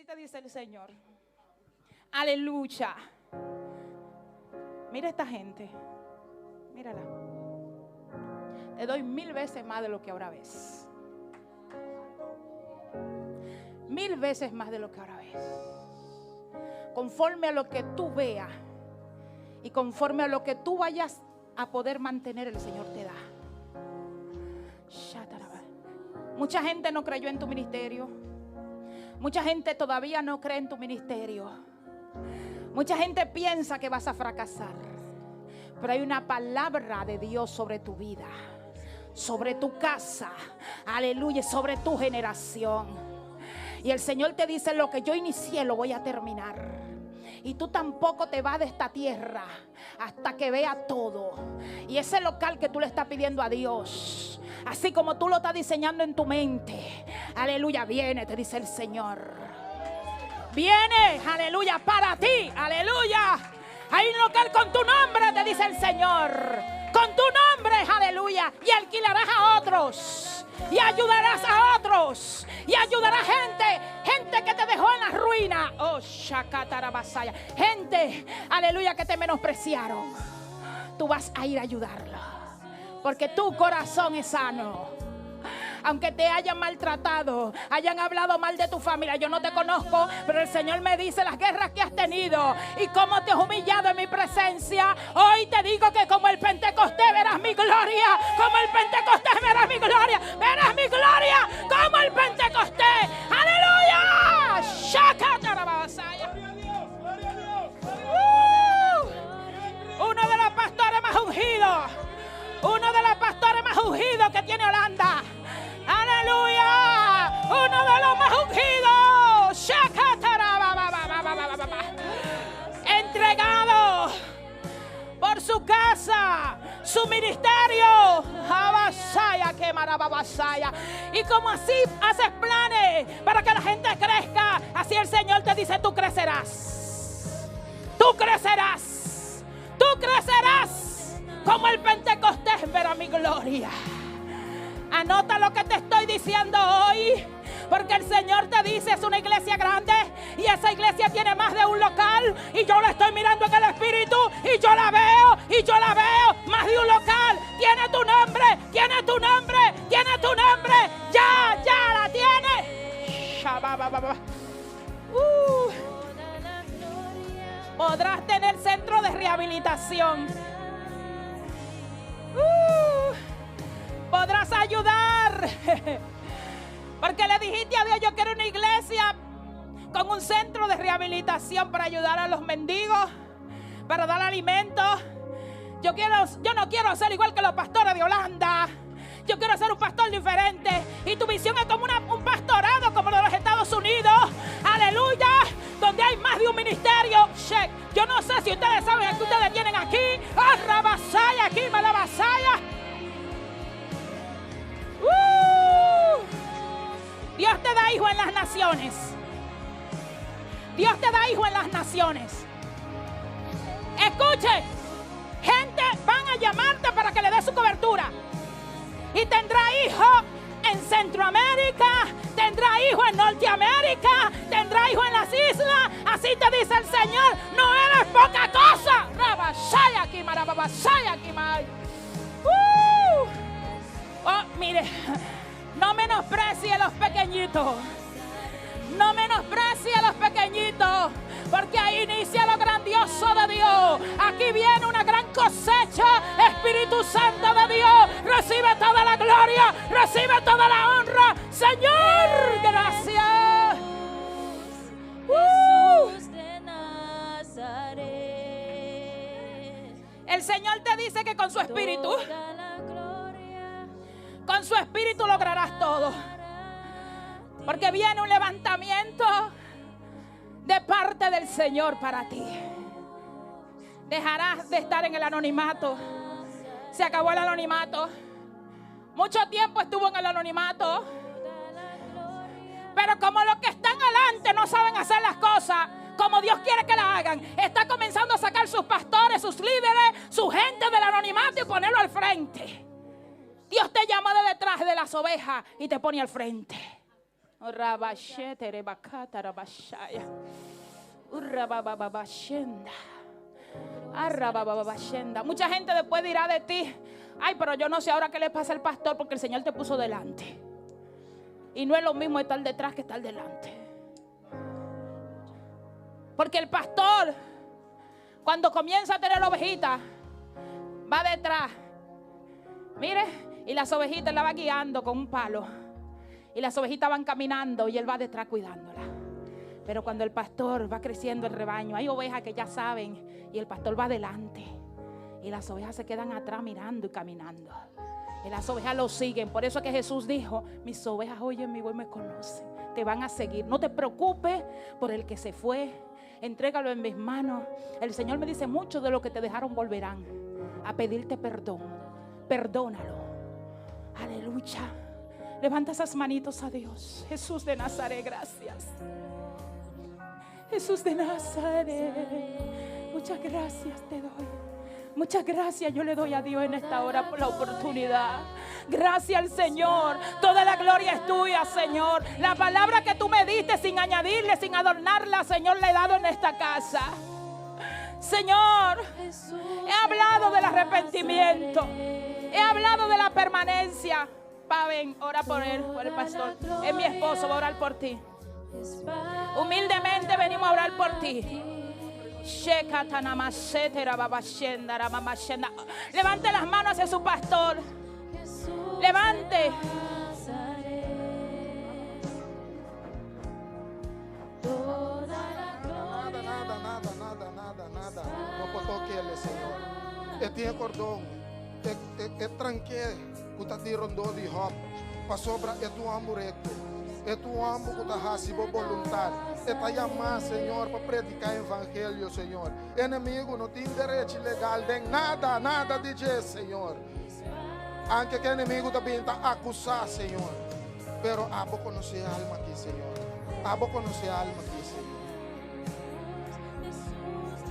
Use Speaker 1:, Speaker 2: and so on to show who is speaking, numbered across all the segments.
Speaker 1: te dice el Señor. Aleluya. Mira esta gente. Mírala. Te doy 1000 veces más de lo que ahora ves. 1000 veces más de lo que ahora ves. Conforme a lo que tú veas y conforme a lo que tú vayas a poder mantener, el Señor te da. Mucha gente no creyó en tu ministerio. Mucha gente todavía no cree en tu ministerio. Mucha gente piensa que vas a fracasar. Pero hay una palabra de Dios sobre tu vida, sobre tu casa, aleluya, sobre tu generación. Y el Señor te dice: lo que yo inicié lo voy a terminar. Y tú tampoco te vas de esta tierra hasta que vea todo. Y ese local que tú le estás pidiendo a Dios, así como tú lo estás diseñando en tu mente, aleluya, viene, te dice el Señor. Viene, aleluya, para ti, aleluya. Hay un local con tu nombre, te dice el Señor. Con tu nombre, aleluya. Y alquilarás a otros. Y ayudarás a otros. Y ayudarás gente que te dejó en la ruina. Oh, shakatarabasaya. Gente, aleluya, que te menospreciaron. Tú vas a ir a ayudarlo. Porque tu corazón es sano. Aunque te hayan maltratado, hayan hablado mal de tu familia, yo no te conozco, pero el Señor me dice las guerras que has tenido y cómo te has humillado en mi presencia. Hoy te digo que como el Pentecostés verás mi gloria, como el Pentecostés verás mi gloria, verás mi gloria como el Pentecostés. ¡Aleluya! ¡Shakatarabasaya! Uno de los pastores más ungidos, uno de los pastores más ungidos que tiene Holanda. ¡Aleluya! Uno de los más ungidos. Entregado por su casa, su ministerio. Y como así haces planes para que la gente crezca, así el Señor te dice: tú crecerás. Tú crecerás. Tú crecerás como el Pentecostés verá mi gloria. Anota lo que te estoy diciendo hoy, porque el Señor te dice: es una iglesia grande y esa iglesia tiene más de un local, y yo la estoy mirando en el espíritu y yo la veo más de un local. Tiene tu nombre, tiene tu nombre, tiene tu nombre, ya la tiene. Podrás tener centro de rehabilitación. Podrás ayudar. Porque le dijiste a Dios: yo quiero una iglesia con un centro de rehabilitación para ayudar a los mendigos, para dar alimentos. Yo no quiero ser igual que los pastores de Holanda. Yo quiero ser un pastor diferente. Y tu visión es como un pastorado como lo de los Estados Unidos. Aleluya. Donde hay más de un ministerio. Yo no sé si ustedes saben que ustedes tienen aquí. Rabasaya, aquí, Malabasaya. Dios te da hijo en las naciones. Dios te da hijo en las naciones. Escuche, gente van a llamarte para que le des su cobertura. Y tendrá hijo en Centroamérica, tendrá hijo en Norteamérica, tendrá hijo en las islas. Así te dice el Señor: no eres poca cosa. Rabashaya aquí, marababashaya aquí, Oh, mire, no menosprecie a los pequeñitos. No menosprecie a los pequeñitos, porque ahí inicia lo grandioso de Dios. Aquí viene una gran cosecha. Espíritu Santo de Dios, recibe toda la gloria, recibe toda la honra. Señor, gracias. El Señor te dice que con su espíritu lograrás todo. Porque viene un levantamiento de parte del Señor para ti. Dejarás de estar en el anonimato. Se acabó el anonimato. Mucho tiempo estuvo en el anonimato. Pero como los que están adelante no saben hacer las cosas como Dios quiere que las hagan, está comenzando a sacar sus pastores, sus líderes, su gente del anonimato y ponerlo al frente. Dios te llama de detrás de las ovejas y te pone al frente. Rabashete rebakata rabashaya. Urrabababashenda. Arrabababashenda. Mucha gente después dirá de ti: ay, pero yo no sé ahora qué le pasa al pastor, porque el Señor te puso delante. Y no es lo mismo estar detrás que estar delante. Porque el pastor, cuando comienza a tener ovejitas, va detrás. Mire, y las ovejitas la va guiando con un palo. Y las ovejitas van caminando y él va detrás cuidándola. Pero cuando el pastor va creciendo el rebaño, hay ovejas que ya saben y el pastor va adelante. Y las ovejas se quedan atrás mirando y caminando. Y las ovejas lo siguen. Por eso es que Jesús dijo: mis ovejas oyen mi voz y me conocen. Te van a seguir. No te preocupes por el que se fue. Entrégalo en mis manos. El Señor me dice: muchos de los que te dejaron volverán a pedirte perdón. Perdónalo. Aleluya. Levanta esas manitos a Dios. Jesús de Nazaret, gracias. Jesús de Nazaret, muchas gracias te doy. Muchas gracias yo le doy a Dios en esta hora por la oportunidad. Gracias al Señor. Toda la gloria es tuya, Señor. La palabra que tú me diste, sin añadirle, sin adornarla, Señor, la he dado en esta casa. Señor, he hablado del arrepentimiento. He hablado de la permanencia. Ven, ora por él, por el pastor. Es mi esposo, va a orar por ti. Humildemente venimos a orar por ti. Levante las manos hacia su pastor. Levante.
Speaker 2: Nada. No puedo tocarle, Señor. Tiene cordón. É tranquilo. Kuta di rondo di hop. Pasobra é tu amo recto. É tu amo que está racebo voluntário. É para chamar, Senhor, para predicar o evangelho, Senhor. Inimigo não tem direito legal de nada de Jesus, Senhor. Anche que o inimigo também está acusar, Senhor. Pero abo conhecer a alma aqui, Senhor. Abo conhecer a alma aqui, Senhor.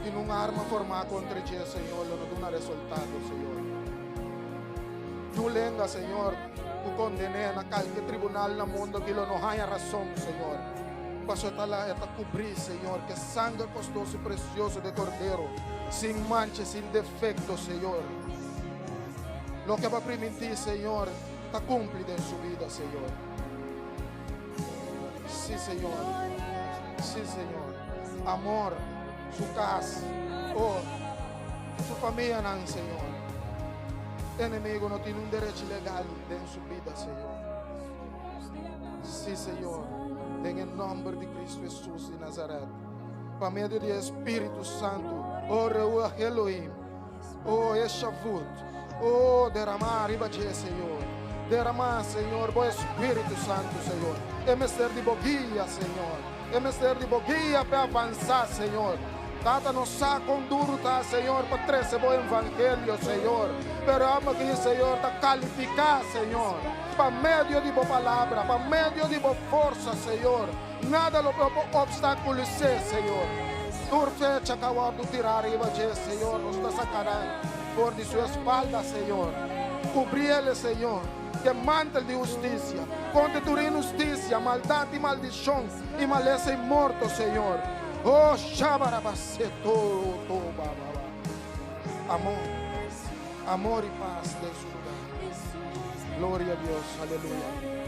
Speaker 2: E não arma formar contra Jesus, Senhor, não dá resultado, Senhor. Não lenga, Senhor. Tu condena na qualquer tribunal no mundo que não há razão, Senhor. Passo está cobrir, Senhor, que sangue custoso e precioso de Cordeiro, sem mancha, sem defeito, Senhor. Lo que va a permitir, Senhor, está cumplido em sua vida, Senhor. Sim, Senhor. Sim, Senhor. Amor, sua casa, sua família, não, Senhor. Inimigo não tem direito legal em sua vida, Senhor. Sim, Senhor. Em nome de Cristo Jesus de Nazaré. Por meio do Espírito Santo. Rua Elohim. Eshavut. Derramar riba de Senhor. Derramar, Senhor, bom Espírito Santo, Senhor. É mestre de boguia, Senhor. É mestre de boguia para avançar, Senhor. Tata nos saca duro, tá, Senhor, para trazer o evangelho, Senhor. Pero amo que, Senhor, está qualificar, Senhor. Para meio de boa palavra, para meio de boa força, Senhor. Nada lo puede obstaculizar, Senhor. Por fecha acabou de tirar riba de Senhor. Nos está sacarán por de sua espalda, Senhor. Cobrir ele, Senhor. Que mantel de justiça. Contra tu injustiça, maldade e maldição. E maleza e morto, Senhor. Oh, Shabarabaseto, amor y paz de su lugar. Gloria a Dios, aleluya.